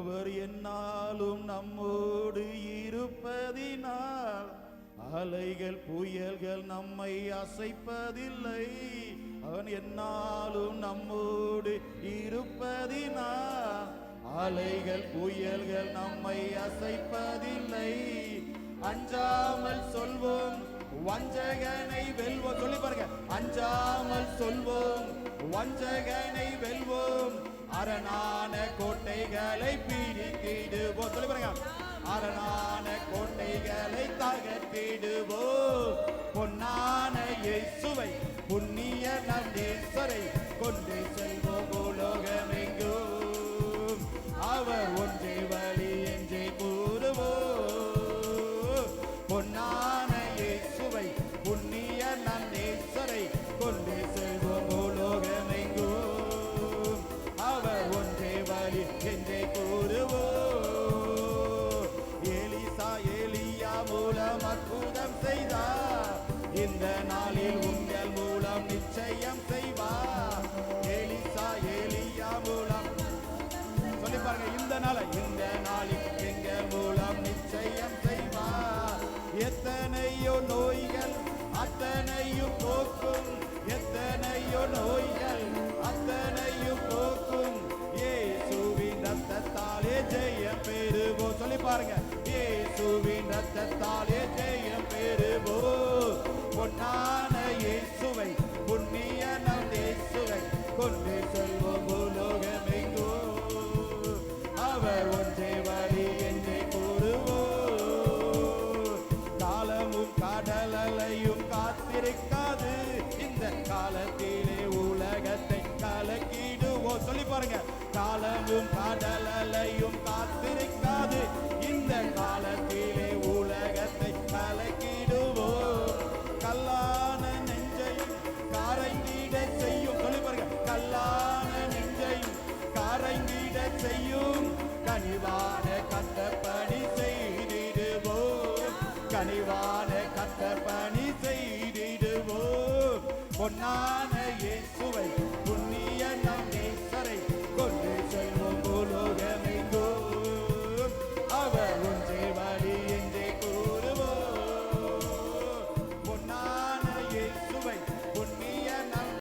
அவர் என்னாலும் நம்மோடு இருப்பதினால் அலைகள் புயல்கள் நம்மை அசைப்பதில்லை. அவன் என்னாலும் நம்மோடு இருப்பதினால் அலைகள் புயல்கள் நம்மை அசைப்பதில்லை. அஞ்சாமல் சொல்வோம் வஞ்சகனை வெல்வோம். சொல்லி பாருங்க, அஞ்சாமல் சொல்வோம் வஞ்சகனை வெல்வோம். அரணான கோட்டைகளை பிடித்திடுவோம். சொல்லி பாருங்க, அரணான கோட்டைகளை தகர்த்திடுவோம். பொன்னான இயேசுவை புண்ணிய நம் நேசரை கொண்டு செல்வோம் உலகமெங்கும். அவர் ஒன்றே வழி என்றே கூறுவோம். பொன்னான இயேசுவை புண்ணிய நம் நேசரை கொண்டு செல்வோம் உலகமெங்கும். அவர் ஒன்றே வழி என்றே கூறுவோம். எலிசா எலியா மூலம் அற்புதம் செய்தார். இந்த நாளில் உங்கள் மூலம் நிச்சயம் செய்வார். எலிசா எலியா மூலம் சொல்லி பாருங்க, இந்த நாளில் எங்கள் மூலம் நிச்சயம் செய்வார். எத்தனையோ நோய்கள் அத்தனையும் போக்கும். எத்தனையோ நோய்கள் அத்தனையும் போக்கும். இயேசுவின் ரத்தத்தாலே ஜெயம் பெறுவோம். சொல்லி பாருங்க, இயேசுவின் ரத்தத்தாலே ஜெயம் பெறுவோம். பொன்னான இயேசுவை புண்ணிய நம் இயேசுவை கொண்டு செல்வோம் உலகமெங்கும். அவர் ஒன்றே வழி என்றே கூறுவோம். காலமும் கடல் அலையும் காத்திருக்காது. இந்த காலத்திலே உலகத்தை கலக்கிடுவோம். சொல்லி பாருங்க, காலமும் கடல் அலையும் காத்திருக்காது. இந்த காலத்திலே உலகத்தை கலக்கிடுவோம். கல்லான நெஞ்சையும் காரைந்திட செய்யும். சொல்லி பாருங்க, கல்லான நெஞ்சையும் காரைந்திட செய்யும். கனிவான கர்த்தப்பணி செய்திடுவோம். கனிவான கர்த்தப்பணி செய்திடுவோம். பொன்னான இயேசுவை